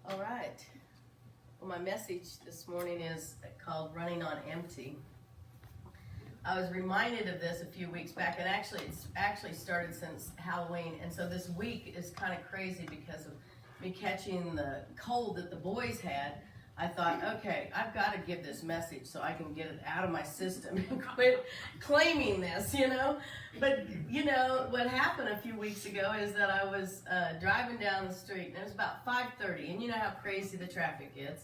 All right. Well, my message this morning is called Running on Empty. I was reminded of this a few weeks back, and it's actually started since Halloween, and so this week is kind of crazy because of me catching the cold that the boys had. I thought, okay, I've got to give this message so I can get it out of my system and quit claiming this, But, what happened a few weeks ago is that I was driving down the street, and it was about 5:30, and you know how crazy the traffic gets.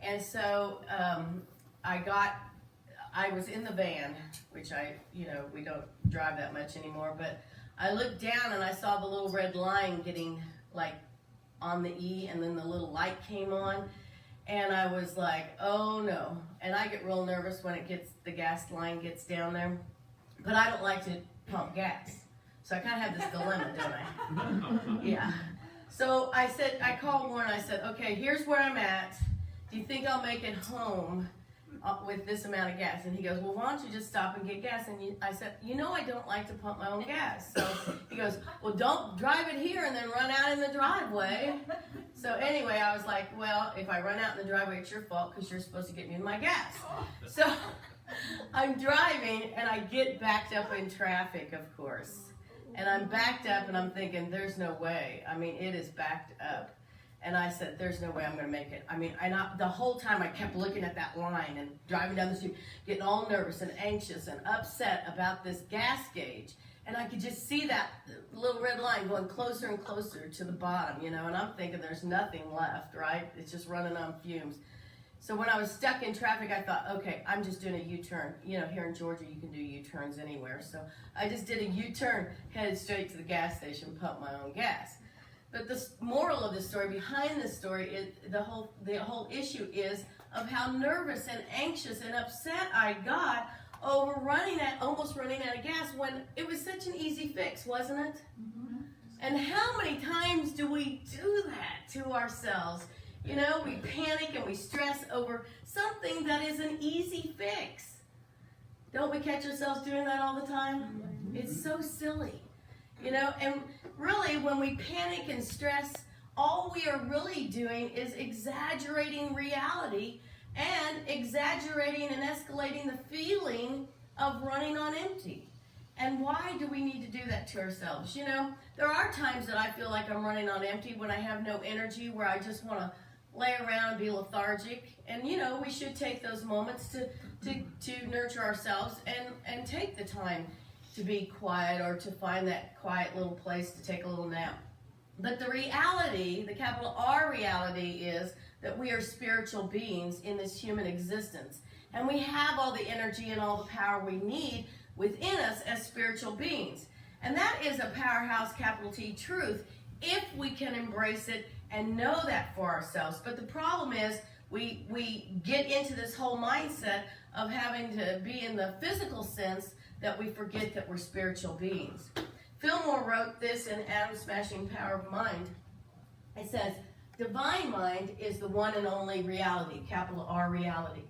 And so I was in the van, which we don't drive that much anymore, but I looked down and I saw the little red line getting like on the E, and then the little light came on. And I was like, oh no. And I get real nervous when the gas line gets down there. But I don't like to pump gas. So I kind of have this dilemma, don't I? Yeah. So I called Warren, I said, okay, here's where I'm at. Do you think I'll make it home with this amount of gas? And he goes, well, why don't you just stop and get gas? And I said, I don't like to pump my own gas. So he goes, well, don't drive it here and then run out in the driveway. So anyway, I was like, well, if I run out in the driveway, it's your fault because you're supposed to get me my gas. So I'm driving and I get backed up in traffic, of course. And I'm backed up and I'm thinking, there's no way. I mean, it is backed up. And I said, there's no way I'm going to make it. I mean, the whole time I kept looking at that line and driving down the street, getting all nervous and anxious and upset about this gas gauge. And I could just see that little red line going closer and closer to the bottom, and I'm thinking there's nothing left, right? It's just running on fumes. So when I was stuck in traffic, I thought, okay, I'm just doing a U-turn. Here in Georgia, you can do U-turns anywhere. So I just did a U-turn, headed straight to the gas station, pumped my own gas. But the moral of the story, behind the story, is the whole issue is of how nervous and anxious and upset I got over almost running out of gas when it was such an easy fix, wasn't it? Mm-hmm. And how many times do we do that to ourselves? We panic and we stress over something that is an easy fix. Don't we catch ourselves doing that all the time? Mm-hmm. It's so silly. And really when we panic and stress, all we are really doing is exaggerating reality and exaggerating and escalating the feeling of running on empty. And why do we need to do that to ourselves? There are times that I feel like I'm running on empty when I have no energy, where I just want to lay around and be lethargic. And we should take those moments to nurture ourselves and take the time to be quiet or to find that quiet little place to take a little nap. But the reality, the capital R reality, is that we are spiritual beings in this human existence. And we have all the energy and all the power we need within us as spiritual beings. And that is a powerhouse, capital T, truth, if we can embrace it and know that for ourselves. But the problem is we get into this whole mindset of having to be in the physical sense that we forget that we're spiritual beings. Fillmore wrote this in Atom Smashing Power of Mind. It says, divine mind is the one and only reality, capital R reality.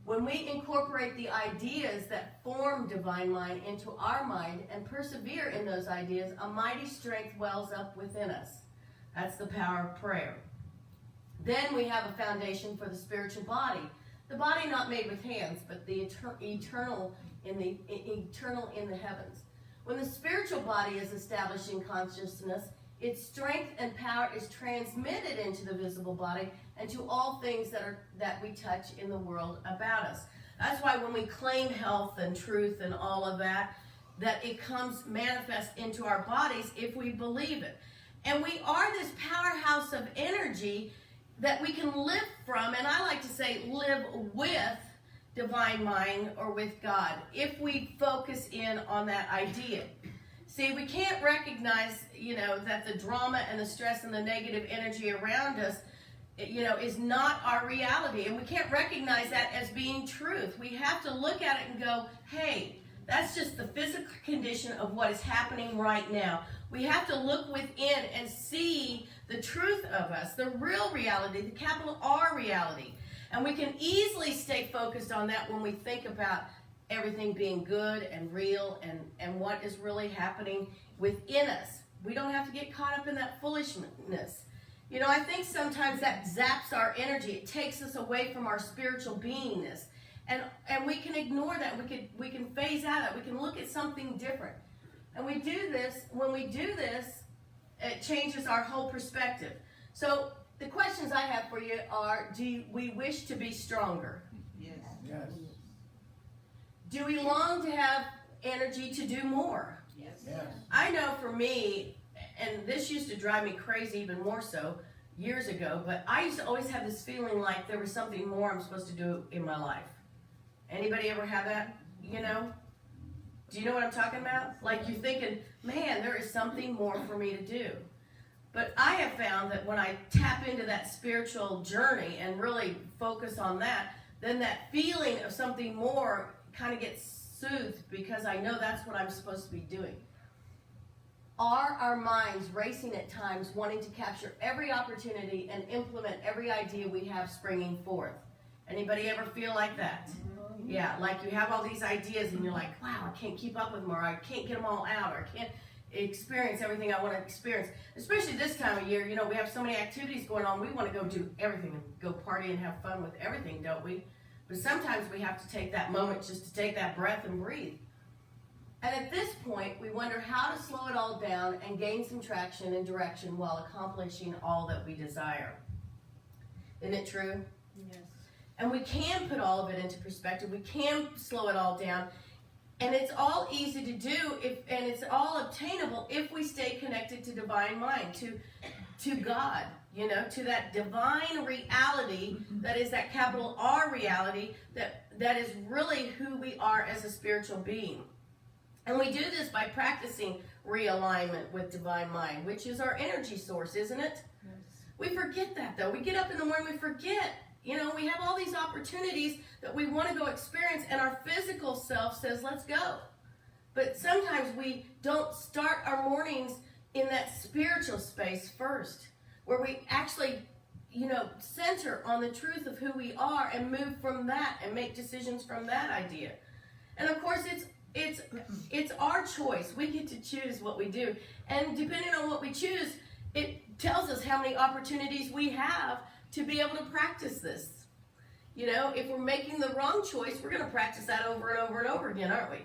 When we incorporate the ideas that form divine mind into our mind and persevere in those ideas, a mighty strength wells up within us. That's the power of prayer. Then we have a foundation for the spiritual body. The body not made with hands, but the eternal in the heavens. When the spiritual body is established in consciousness, its strength and power is transmitted into the visible body and to all things that we touch in the world about us. That's why when we claim health and truth and all of that it comes manifest into our bodies if we believe it. And we are this powerhouse of energy that we can live from, and I like to say live with divine mind or with God, if we focus in on that idea. See, we can't recognize, that the drama and the stress and the negative energy around us, is not our reality. And we can't recognize that as being truth. We have to look at it and go, hey, that's just the physical condition of what is happening right now. We have to look within and see the truth of us, the real reality, the capital R reality. And we can easily stay focused on that when we think about everything being good and real and what is really happening within us. We don't have to get caught up in that foolishness. You know, I think sometimes that zaps our energy. It takes us away from our spiritual beingness. And we can ignore that. We can phase out of it. We can look at something different. And we do this, when we do this, it changes our whole perspective. So the questions I have for you are, do we wish to be stronger? Yes. Yes. Do we long to have energy to do more? Yes. Yes. I know for me, and this used to drive me crazy even more so years ago, but I used to always have this feeling like there was something more I'm supposed to do in my life. Anybody ever have that, you know? Do you know what I'm talking about? Like you're thinking, man, there is something more for me to do. But I have found that when I tap into that spiritual journey and really focus on that, then that feeling of something more kind of gets soothed because I know that's what I'm supposed to be doing. Are our minds racing at times, wanting to capture every opportunity and implement every idea we have springing forth? Anybody ever feel like that? Yeah, like you have all these ideas and you're like, wow, I can't keep up with them, or I can't get them all out, or I can't experience everything I want to experience. Especially this time of year, you know, we have so many activities going on. We want to go do everything and go party and have fun with everything, don't we? But sometimes we have to take that moment just to take that breath and breathe. And at this point, we wonder how to slow it all down and gain some traction and direction while accomplishing all that we desire. Isn't it true? Yes. And we can put all of it into perspective. We can slow it all down. And it's all easy to do, and it's all obtainable if we stay connected to divine mind, to God, you know, to that divine reality that is that capital R reality that is really who we are as a spiritual being. And we do this by practicing realignment with divine mind, which is our energy source, isn't it? Yes. We forget that, though. We get up in the morning, we forget. You know, we have all these opportunities that we want to go experience, and our physical self says, let's go. But sometimes we don't start our mornings in that spiritual space first, where we actually, you know, center on the truth of who we are and move from that and make decisions from that idea. And of course, it's our choice. We get to choose what we do. And depending on what we choose, it tells us how many opportunities we have to be able to practice this. You know, if we're making the wrong choice, we're going to practice that over and over and over again, aren't we?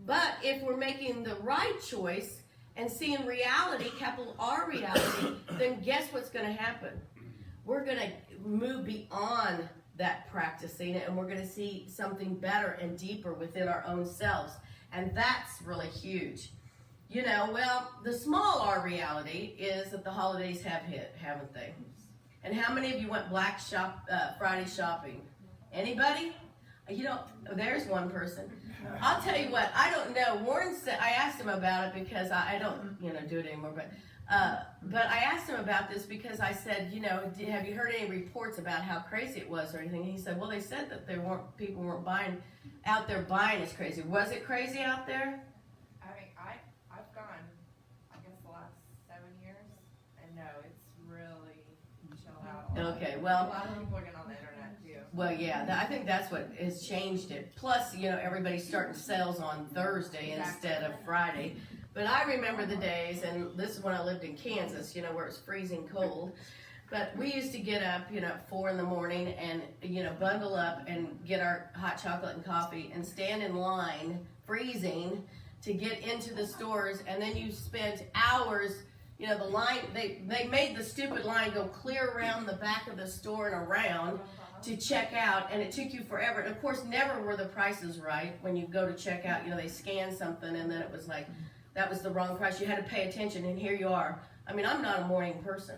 But if we're making the right choice and seeing reality, capital R reality, then guess what's going to happen? We're going to move beyond that practicing it, and we're going to see something better and deeper within our own selves. And that's really huge. You know, well, the small R reality is that the holidays have hit, haven't they? And how many of you went Black Friday shopping? Anybody? You know, there's one person. I'll tell you what, I don't know. Warren said, I asked him about it because I don't, you know, do it anymore. But I asked him about this because I said, you know, have you heard any reports about how crazy it was or anything? And he said, well, they said that people weren't buying out there buying as crazy. Was it crazy out there? I've gone, I guess, the last 7 years, and no, it's really chilled out. Okay, well, a lot of people are getting on the internet too. well, yeah, I think that's what has changed it. Plus, you know, everybody's starting sales on Thursday instead of Friday. But I remember the days, and this is when I lived in Kansas, you know, where it's freezing cold. But we used to get up, you know, at 4 in the morning and, you know, bundle up and get our hot chocolate and coffee and stand in line, freezing, to get into the stores. And then you spent hours, you know, the line, they made the stupid line go clear around the back of the store and around to check out, and it took you forever. And of course, never were the prices right. When you go to check out, you know, they scan something and then it was like, that was the wrong price. You had to pay attention, and here you are. I mean, I'm not a morning person.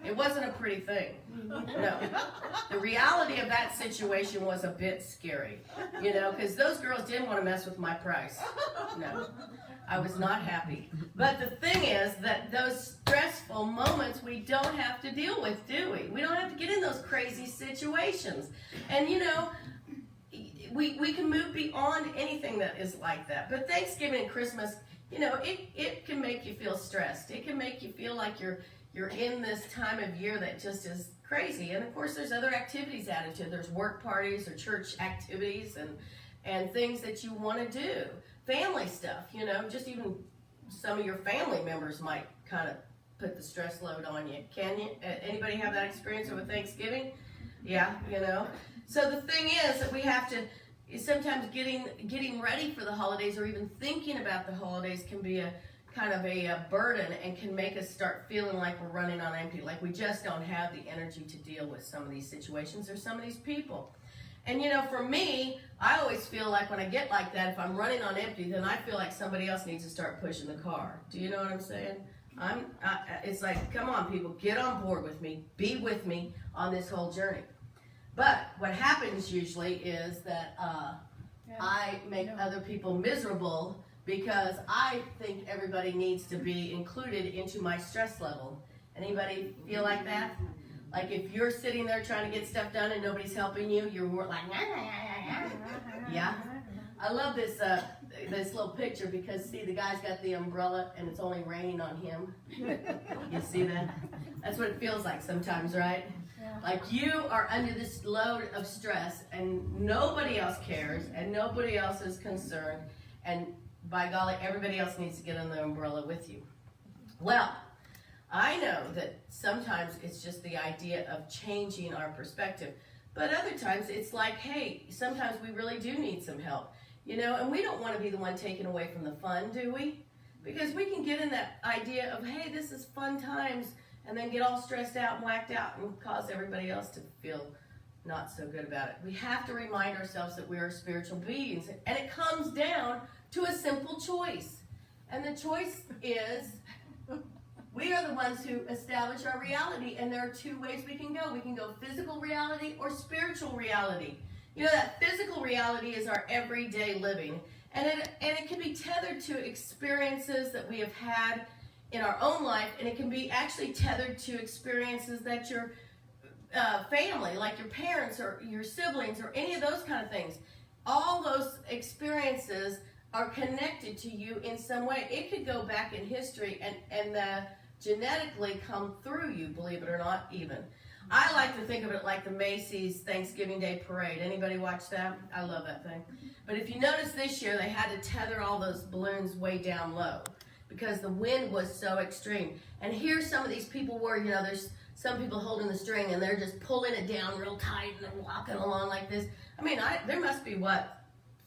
It wasn't a pretty thing. No. The reality of that situation was a bit scary, you know, because those girls didn't want to mess with my price. No. I was not happy. But the thing is that those stressful moments we don't have to deal with, do we? We don't have to get in those crazy situations. And, you know, we can move beyond anything that is like that. But Thanksgiving and Christmas, you know, it can make you feel stressed. It can make you feel like you're in this time of year that just is crazy. And of course, there's other activities added to it. There's work parties or church activities and things that you want to do. Family stuff, you know, just even some of your family members might kind of put the stress load on you. Can you? Anybody have that experience over Thanksgiving? Yeah, you know. So the thing is that we have to, sometimes getting ready for the holidays or even thinking about the holidays can be a kind of a burden and can make us start feeling like we're running on empty, like we just don't have the energy to deal with some of these situations or some of these people. And you know, for me, I always feel like when I get like that, if I'm running on empty, then I feel like somebody else needs to start pushing the car. Do you know what I'm saying? It's like, come on people, get on board with me, be with me on this whole journey. But what happens usually is that I make other people miserable because I think everybody needs to be included into my stress level. Anybody feel like that? Like if you're sitting there trying to get stuff done and nobody's helping you, you're more like, yeah. I love this little picture because see, the guy's got the umbrella and it's only raining on him. You see that? That's what it feels like sometimes, right? Like you are under this load of stress and nobody else cares and nobody else is concerned, and by golly, everybody else needs to get on the umbrella with you. Well, I know that sometimes it's just the idea of changing our perspective, but other times it's like, hey, sometimes we really do need some help, you know, and we don't want to be the one taken away from the fun, do we? Because we can get in that idea of, hey, this is fun times, and then get all stressed out and whacked out and cause everybody else to feel not so good about it. We have to remind ourselves that we are spiritual beings, and it comes down to a simple choice. And the choice is, we are the ones who establish our reality, and there are two ways we can go. We can go physical reality or spiritual reality. You know, that physical reality is our everyday living, and it can be tethered to experiences that we have had in our own life, and it can be actually tethered to experiences that your family, like your parents or your siblings or any of those kind of things, all those experiences are connected to you in some way. It could go back in history and genetically come through you, believe it or not, even. I like to think of it like the Macy's Thanksgiving Day Parade. Anybody watch that? I love that thing. But if you notice this year, they had to tether all those balloons way down low because the wind was so extreme. And here some of these people were, you know, there's some people holding the string and they're just pulling it down real tight and they're walking along like this. I mean, there must be,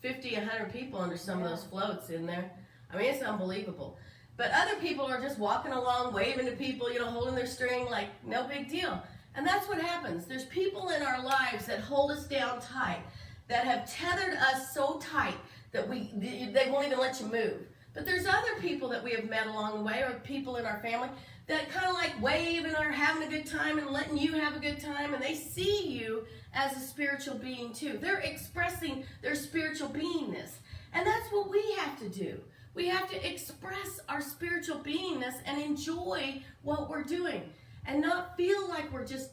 50, 100 people under some of those floats in there. I mean, it's unbelievable. But other people are just walking along, waving to people, you know, holding their string like no big deal. And that's what happens. There's people in our lives that hold us down tight, that have tethered us so tight that they won't even let you move. But there's other people that we have met along the way, or people in our family, that kind of like wave and are having a good time and letting you have a good time, and they see you as a spiritual being too. They're expressing their spiritual beingness. And that's what we have to do. We have to express our spiritual beingness and enjoy what we're doing and not feel like we're just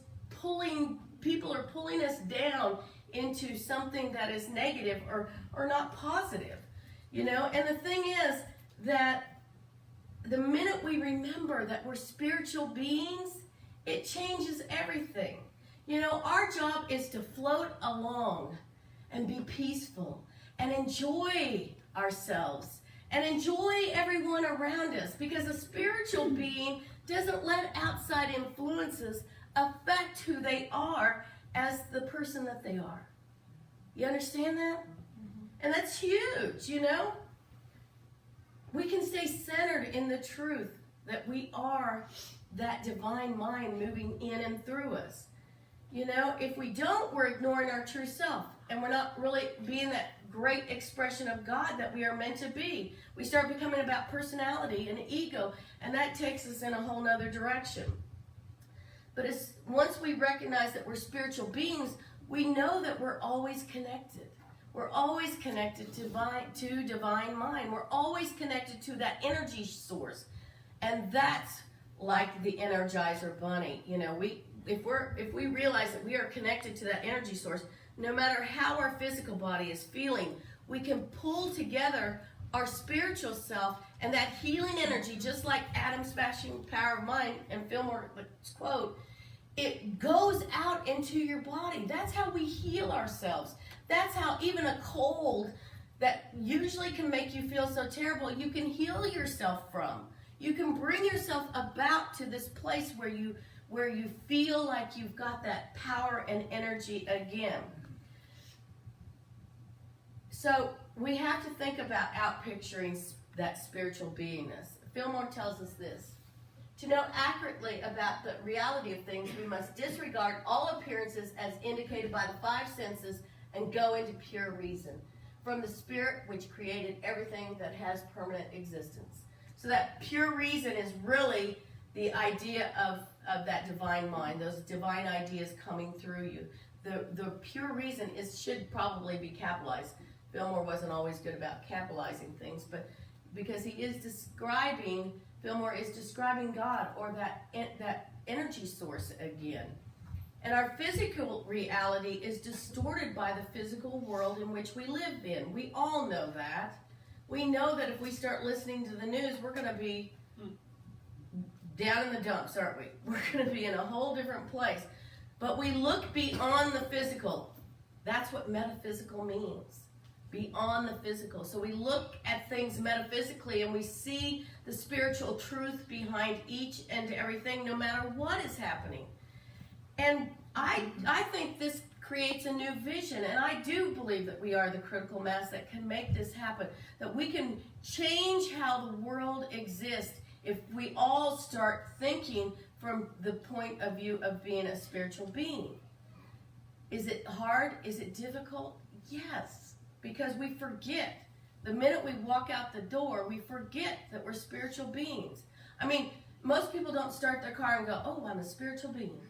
people are pulling us down into something that is negative or not positive, you know? And the thing is that the minute we remember that we're spiritual beings, it changes everything. You know, our job is to float along and be peaceful and enjoy ourselves and enjoy everyone around us, because a spiritual being doesn't let outside influences affect who they are as the person that they are. You understand that? Mm-hmm. And that's huge, you know? We can stay centered in the truth that we are that divine mind moving in and through us. You know, if we don't, we're ignoring our true self, and we're not really being that great expression of God that we are meant to be. We start becoming about personality and ego, and that takes us in a whole nother direction. But once we recognize that we're spiritual beings, we know that we're always connected. We're always connected to divine mind. We're always connected to that energy source. And that's like the Energizer Bunny. You know, if we realize that we are connected to that energy source, no matter how our physical body is feeling, we can pull together our spiritual self and that healing energy, just like Adam's smashing power of mind and Fillmore's quote, it goes out into your body. That's how we heal ourselves. That's how even a cold that usually can make you feel so terrible, you can heal yourself from. You can bring yourself about to this place where you feel like you've got that power and energy again. So we have to think about outpicturing that spiritual beingness. Fillmore tells us this. To know accurately about the reality of things, we must disregard all appearances as indicated by the five senses and go into pure reason from the spirit which created everything that has permanent existence. So that pure reason is really the idea of that divine mind, those divine ideas coming through you. The pure reason should probably be capitalized. Fillmore wasn't always good about capitalizing things, but because Fillmore is describing God, or that energy source again. And our physical reality is distorted by the physical world in which we live in. We all know that. We know that if we start listening to the news, we're going to be down in the dumps, aren't we? We're going to be in a whole different place. But we look beyond the physical. That's what metaphysical means. Beyond the physical. So we look at things metaphysically and we see the spiritual truth behind each and everything, no matter what is happening. And I think this creates a new vision, and I do believe that we are the critical mass that can make this happen, that we can change how the world exists if we all start thinking from the point of view of being a spiritual being. Is it hard? Is it difficult? Yes, because we forget. The minute we walk out the door, we forget that we're spiritual beings. I mean, most people don't start their car and go, oh, I'm a spiritual being.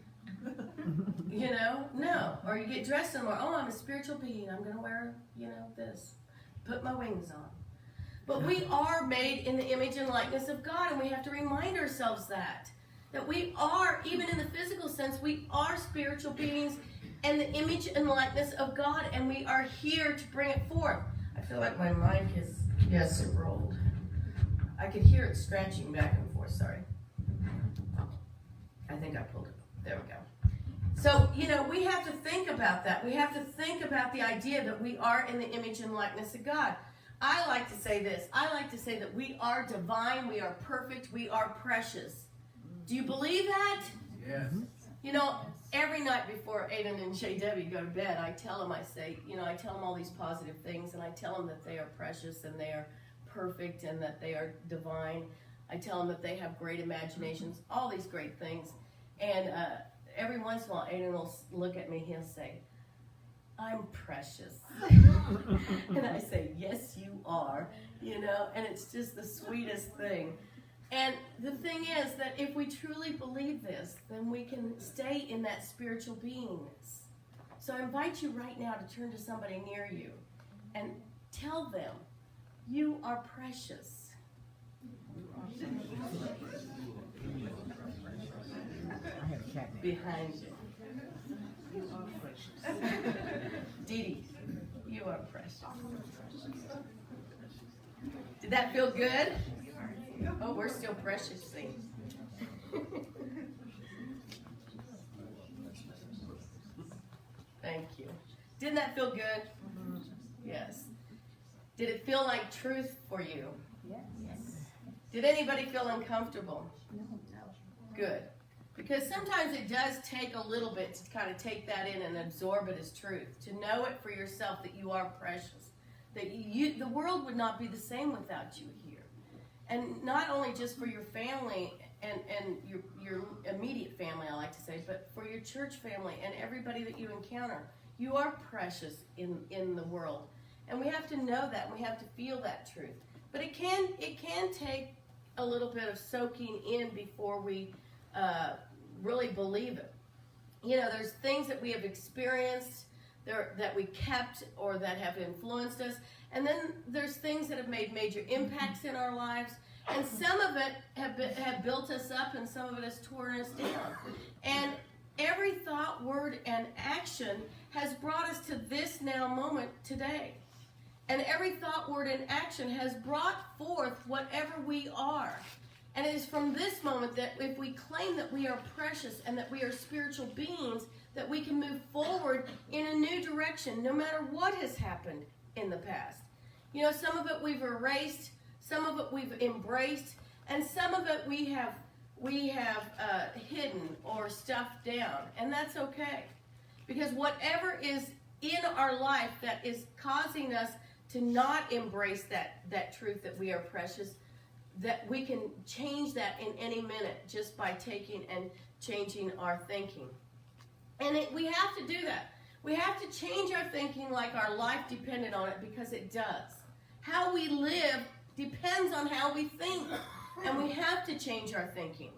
You know, no. Or you get dressed and oh, I'm a spiritual being. I'm going to wear, this. Put my wings on. But we are made in the image and likeness of God, and we have to remind ourselves that we are, even in the physical sense, we are spiritual beings and the image and likeness of God, and we are here to bring it forth. I feel like my mic is, yes, it rolled. I could hear it scratching back and forth, sorry. I think I pulled it. There we go. So, we have to think about that. We have to think about the idea that we are in the image and likeness of God. I like to say this. I like to say that we are divine, we are perfect, we are precious. Do you believe that? Yes. Every night before Aiden and Shay Debbie go to bed, I tell them, I tell them all these positive things, and I tell them that they are precious and they are perfect and that they are divine. I tell them that they have great imaginations, all these great things. And every once in a while, Aiden will look at me, he'll say, I'm precious. And I say, yes, you are, and it's just the sweetest thing. And the thing is that if we truly believe this, then we can stay in that spiritual beingness. So I invite you right now to turn to somebody near you and tell them, you are precious. I have a cat name. Behind you. You are precious. Dee Dee, you are precious. Did that feel good? Oh, we're still precious things. Thank you. Didn't that feel good? Mm-hmm. Yes. Did it feel like truth for you? Yes. Did anybody feel uncomfortable? No. Good. Because sometimes it does take a little bit to kind of take that in and absorb it as truth. To know it for yourself that you are precious. That the world would not be the same without you here. And not only just for your family and your immediate family, I like to say, but for your church family and everybody that you encounter. You are precious in the world. And we have to know that, and we have to feel that truth. But it can take a little bit of soaking in before we really believe it. There's things that we have experienced that we kept or that have influenced us. And then there's things that have made major impacts in our lives. And some of it have built us up, and some of it has torn us down. And every thought, word, and action has brought us to this now moment today. And every thought, word, and action has brought forth whatever we are. And it is from this moment that if we claim that we are precious and that we are spiritual beings, that we can move forward in a new direction, no matter what has happened in the past. Some of it we've erased, some of it we've embraced, And some of it we have hidden or stuffed down, and that's okay. Because whatever is in our life that is causing us to not embrace that truth that we are precious, that we can change that in any minute just by taking and changing our thinking. And we have to do that. We have to change our thinking like our life depended on it, because it does. How we live depends on how we think, and we have to change our thinking.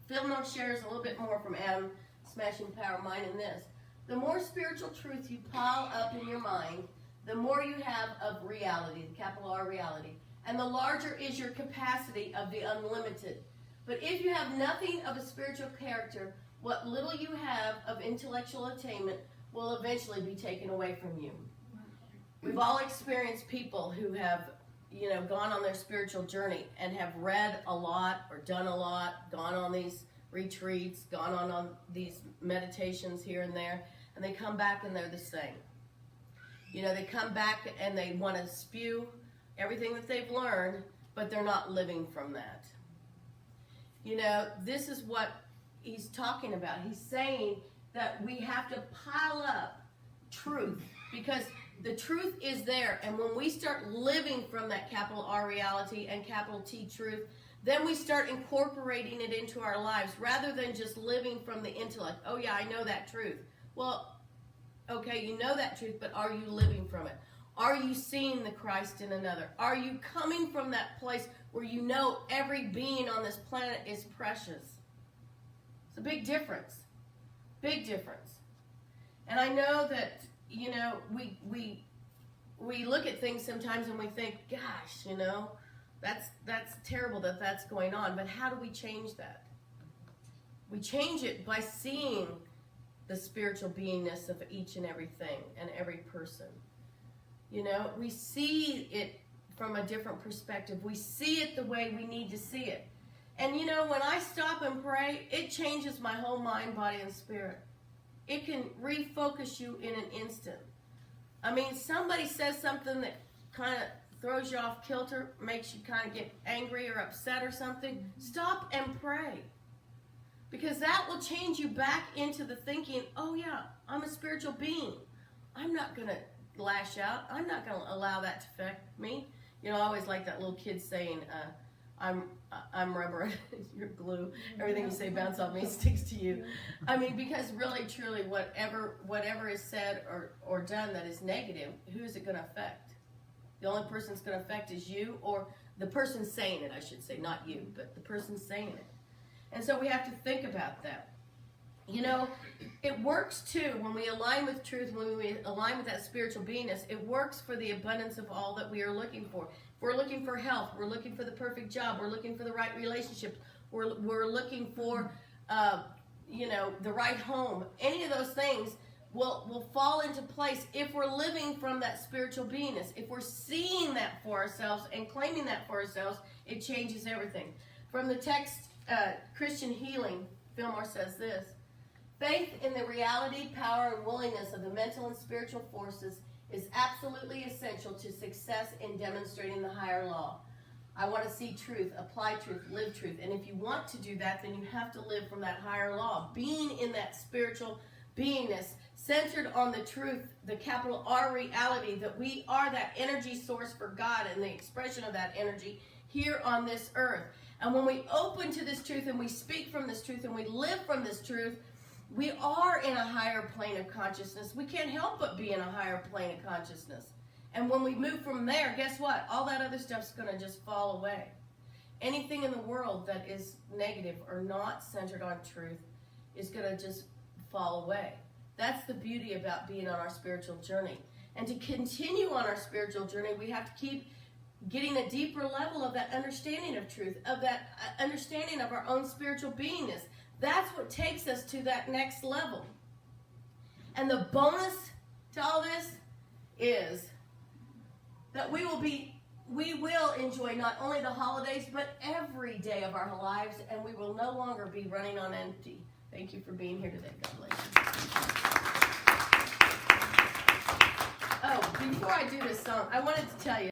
Phil Note shares a little bit more from Adam, Smashing Power Mind, in this. The more spiritual truth you pile up in your mind, the more you have of reality, the capital R reality, and the larger is your capacity of the unlimited. But if you have nothing of a spiritual character, what little you have of intellectual attainment will eventually be taken away from you. We've all experienced people who have, gone on their spiritual journey and have read a lot or done a lot, gone on these retreats, gone on these meditations here and there, and they come back and they're the same. They come back and they want to spew everything that they've learned, but they're not living from that. This is what he's talking about. He's saying that we have to pile up truth, because the truth is there. And when we start living from that capital R reality and capital T truth, then we start incorporating it into our lives rather than just living from the intellect. Oh yeah, I know that truth. Well, okay, you know that truth, but are you living from it? Are you seeing the Christ in another? Are you coming from that place where you know every being on this planet is precious? It's a big difference. Big difference. And I know that, we look at things sometimes and we think, gosh, that's terrible that that's going on. But how do we change that? We change it by seeing the spiritual beingness of each and everything and every person. We see it from a different perspective. We see it the way we need to see it. And when I stop and pray, it changes my whole mind, body, and spirit. It can refocus you in an instant. Somebody says something that kind of throws you off kilter, makes you kind of get angry or upset or something. Stop and pray. Because that will change you back into the thinking, oh yeah, I'm a spiritual being. I'm not going to lash out. I'm not going to allow that to affect me. I always like that little kid saying, I'm rubber, you're glue. Everything you say bounce off me, sticks to you. Because really, truly, whatever is said or done that is negative, who is it going to affect? The only person it's going to affect is you, or the person saying it, I should say, not you, but the person saying it. And so we have to think about that. It works too when we align with truth, when we align with that spiritual beingness. It works for the abundance of all that we are looking for. If we're looking for health, we're looking for the perfect job, we're looking for the right relationship, we're looking for, the right home. Any of those things will fall into place if we're living from that spiritual beingness. If we're seeing that for ourselves and claiming that for ourselves, it changes everything. From the text, Christian Healing, Fillmore says this: faith in the reality, power, and willingness of the mental and spiritual forces is absolutely essential to success in demonstrating the higher law. I want to see truth, apply truth, live truth. And if you want to do that, then you have to live from that higher law. Being in that spiritual beingness, centered on the truth, the capital R reality, that we are that energy source for God and the expression of that energy here on this earth. And when we open to this truth and we speak from this truth and we live from this truth, we are in a higher plane of consciousness. We can't help but be in a higher plane of consciousness. And when we move from there, guess what? All that other stuff's going to just fall away. Anything in the world that is negative or not centered on truth is going to just fall away. That's the beauty about being on our spiritual journey. And to continue on our spiritual journey, we have to keep getting a deeper level of that understanding of truth, of that understanding of our own spiritual beingness. That's what takes us to that next level. And the bonus to all this is that we will enjoy not only the holidays, but every day of our lives, and we will no longer be running on empty. Thank you for being here today. God bless you. Oh, before I do this song, I wanted to tell you,